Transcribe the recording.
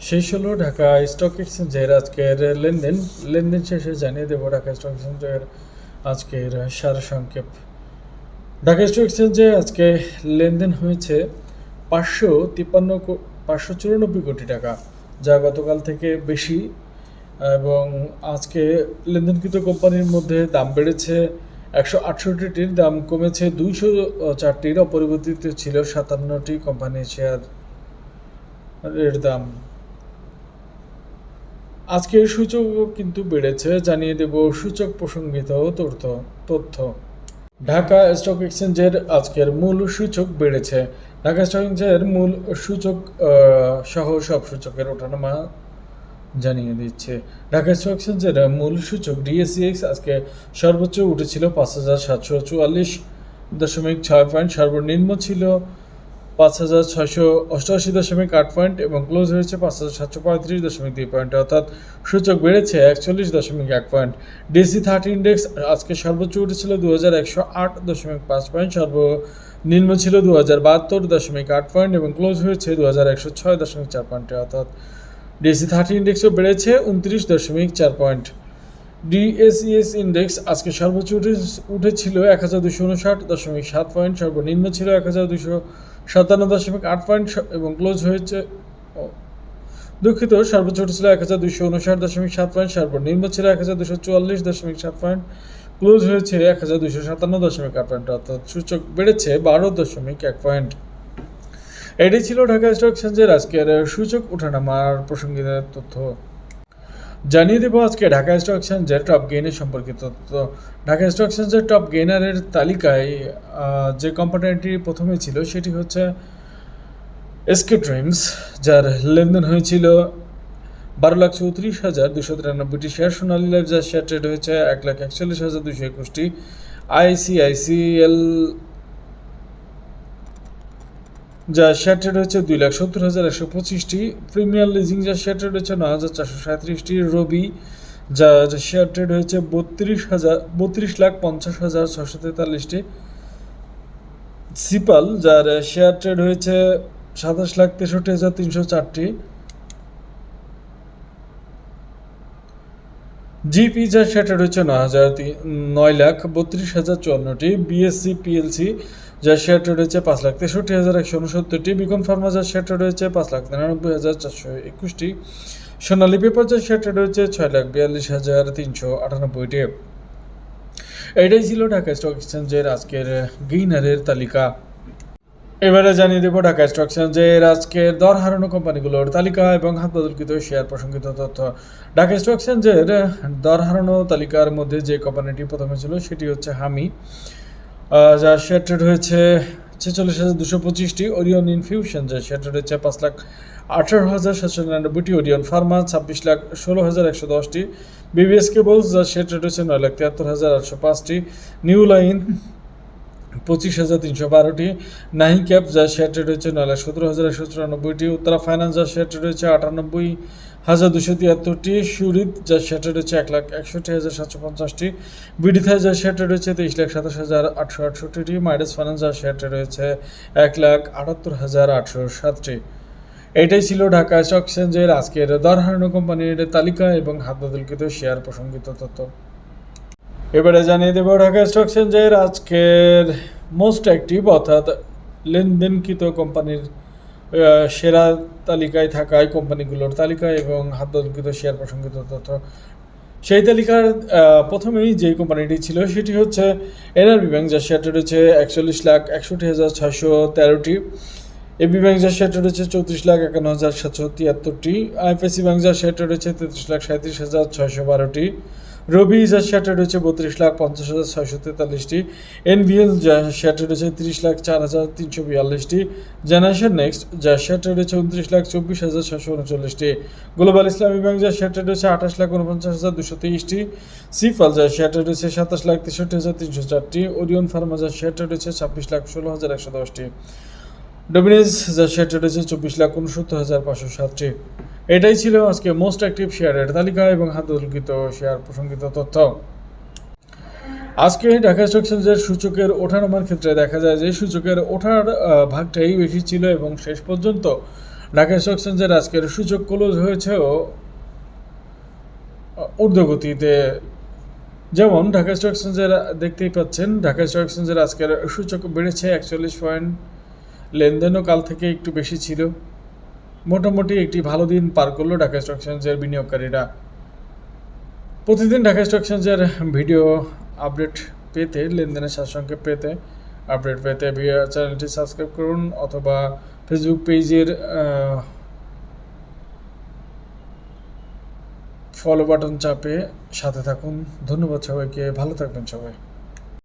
শেষ হলো ঢাকা স্টক এক্সচেঞ্জের আজকের লেনদেন। লেনদেন শেষে জানিয়ে দেবো ঢাকা স্টক এক্সচেঞ্জের আজকের সারসংক্ষেপ। ঢাকা স্টক এক্সচেঞ্জে আজকে লেনদেন হয়েছে 594 কোটি টাকা, যা গতকাল থেকে বেশি। এবং আজকে লেনদেনকৃত কোম্পানির মধ্যে দাম বেড়েছে 168টির, দাম কমেছে 204টির, অপরিবর্তিত ছিল 57টি কোম্পানির শেয়ারের দাম। আজকের সূচকও কিন্তু বেড়েছে, জানিয়ে দেব সূচক প্রসঙ্গিত তথ্য। ঢাকা স্টক এক্সচেঞ্জের আজকের মূল সূচক বেড়েছে। ঢাকা স্টক এক্সচেঞ্জের মূল সূচক সহ সব সূচকের ওঠানামা জানিয়ে দিচ্ছে। ঢাকা স্টক এক্সচেঞ্জের মূল সূচক ডিএসইএক্স আজকে সর্বোচ্চ উঠেছিল 5,744.6 পয়েন্ট, সর্বনিম্ন ছিল 5,688.8 পয়েন্ট এবং ক্লোজ হয়েছে 5,735.2 পয়েন্ট, অর্থাৎ সূচক বেড়েছে 41.1 পয়েন্ট। DC30 ইন্ডেক্স আজকে সর্বোচ্চ উঠেছিল 2,108.5 পয়েন্ট, সর্বনিম্ন ছিল 2,072.8 পয়েন্ট এবং ক্লোজ হয়েছে 2,106.4 পয়েন্টে, অর্থাৎ DC30 ইন্ডেক্সও বেড়েছে 29.4 পয়েন্ট। ডিএসইএস ইন্ডেক্স আজকে সর্বোচ্চ উঠেছিল 1,259.7 পয়েন্ট, সর্বনিম্ন ছিল 1,257.8 পয়েন্ট এবং ক্লোজ হয়েছে সর্বোচ্চ উঠেছিল 1,259.7 পয়েন্ট, সর্বনিম্ন ছিল 1,244.7 পয়েন্ট, ক্লোজ হয়েছে 1,257.8 পয়েন্ট, অর্থাৎ সূচক বেড়েছে 12.1 পয়েন্ট। এটাই ছিল ঢাকা স্টক এক্সচেঞ্জের আজকের সূচক ওঠানামার প্রসঙ্গিত তথ্য। জানিয়ে দেবো আজকে ঢাকা স্টক এক্সচেঞ্জের টপ গেইনের সম্পর্কিত তথ্য। ঢাকা স্টক এক্সচেঞ্জের টপ গেইনারের তালিকায় যে কোম্পানিটি প্রথমে ছিল সেটি হচ্ছে এসকে ট্রেন্ডস, যার লেনদেন হয়েছিল 12,34,293টি শেয়ার। সোনালী লাইফ, যার শেয়ার ট্রেড হয়েছে 1,41,221টি। আইসিআইসিএল, যার শেয়ার ট্রেড হচ্ছে 2,70,125টি। প্রিমিয়ার লিজিং, যার শেয়ার ট্রেড হচ্ছে 9,437টি। রবি, যার শেয়ার ট্রেড হয়েছে 32,50,643টি। সিপাল, যার শেয়ার ট্রেড হয়েছে 27,63,304টি। জিপি, যার শেয়ার ট্রেড হচ্ছে 9,32,054টি। বিএসসি পিএলসি, যার শেয়ার ট্রেড হচ্ছে 5,63,169টি। বিকন ফার্মা, যার শেয়ার ট্রেড হচ্ছে 5,99,421টি। সোনালী পেপার, যার শেয়ার ট্রেড হচ্ছে 6,42,398টি। এটাই ছিল ঢাকা স্টক এক্সচেঞ্জের আজকের গেইনারের তালিকা। এবারে জানিয়ে দেবো ঢাকা স্টক এক্সচেঞ্জের আজকের দর হারানো কোম্পানিগুলোর তালিকা এবং হাত বদলকৃত শেয়ার প্রসঙ্গিত তথ্য। ঢাকা স্টক এক্সচেঞ্জের দর হারানো তালিকার মধ্যে যে কোম্পানিটি প্রথমে ছিল সেটি হচ্ছে হামি, যার শেয়ার ট্রেড হয়েছে 46,225টি। ওরিয়ন ইনফিউশন, যার শেয়ার ট্রেড হচ্ছে 5,18,799টি। ওরিয়ন ফার্মা 26,16,110টি। বিবিএস কেবলস, যার শেয়ার ট্রেড হচ্ছে 9,73,805টি। New line 25,312টি। নাহি ক্যাপ, যার শেয়ার ট্রেড হচ্ছে 9,17,194টি। উত্তরা ফাইন্যান্স, যার শেয়ার ট্রেড হচ্ছে 98,273টি। সুরিত, যার শেয়ার ট্রেড হচ্ছে 1,61,750টি। বিডিথা, যার শেয়ার ট্রেড হচ্ছে 23,27,868টি। মাইডাস ফাইন্যান্স, যার শেয়ার ট্রেড হচ্ছে 1,78,807টি। এটাই ছিল ঢাকা স্টক এক্সচেঞ্জের আজকের দর হারানো কোম্পানির তালিকা এবং হাত বদলকৃত শেয়ার প্রসঙ্গিত তথ্য। এবারে জানিয়ে দেব ঢাকা স্টক এক্সচেঞ্জের আজকের মোস্ট অ্যাক্টিভ অর্থাৎ লেনদেনকৃত কোম্পানির সেরা তালিকায় থাকা কোম্পানিগুলোর তালিকা এবং হাত বদলকৃত শেয়ার প্রসঙ্গিত তথ্য। সেই তালিকার প্রথমেই যে কোম্পানিটি ছিল সেটি হচ্ছে এনআরবি ব্যাংক, যার শেয়ার ট্রেড হচ্ছে 41,61,613টি। এবি ব্যাংক, যার শেয়ার ট্রেড হচ্ছে 34,51,773টি। আইএফআইসি ব্যাংক, যার শেয়ার ট্রেড হচ্ছে 33,37,612টি। রবি, যার শেয়ার ট্রেড হচ্ছে 32,50,643টি। এনভিএল, যার শেয়ার ট্রেড হচ্ছে 30,04,342টি। জেনারেশন নেক্সট, যার শেয়ার ট্রেড হচ্ছে 29,24,639টি। গ্লোবাল ইসলামী ব্যাংক, যার শেয়ার ট্রেড হচ্ছে 28,49,223টি। সিফাল, যার শেয়ার ট্রেড হচ্ছে 27,63,304টি। ওরিয়ন ফার্মা, যার শেয়ার ট্রেড হচ্ছে 26,16,110টি। ডোমিনিজ, যার শেয়ার ট্রেড হচ্ছে 24,69,507টি। এটাই ছিল আজকে মোস্ট অ্যাক্টিভ শেয়ারের তালিকা এবং হাত বদলকৃত শেয়ার প্রসঙ্গিত তথ্য। আজকে ঢাকা স্টক এক্সচেঞ্জের সূচকের ওঠানামার ক্ষেত্রে দেখা যায় যে সূচকের ওঠার ভাগটাই বেশি ছিল এবং শেষ পর্যন্ত ঢাকা স্টক এক্সচেঞ্জের আজকের সূচক ক্লোজ হয়েছেও ঊর্ধ্বগতিতে। যেমন ঢাকা স্টক এক্সচেঞ্জের দেখতেই পাচ্ছেন, ঢাকা স্টক এক্সচেঞ্জের আজকের সূচক বেড়েছে 41 পয়েন্ট, লেনদেনও কাল থেকে একটু বেশি ছিল। মোটামুটি একটি ভালো দিন পার করলো ঢাকা স্টক এক্সচেঞ্জের বিনিয়োগকারীরা। প্রতিদিন ঢাকা স্টক এক্সচেঞ্জের ভিডিও আপডেট পেতে, লেনদেনের সারসংক্ষেপ পেতে, আপডেট পেতে চ্যানেলটি সাবস্ক্রাইব করুন অথবা ফেসবুক পেজের ফলো বাটন চাপে সাথে থাকুন। ধন্যবাদ সবাইকে, ভালো থাকবেন সবাই।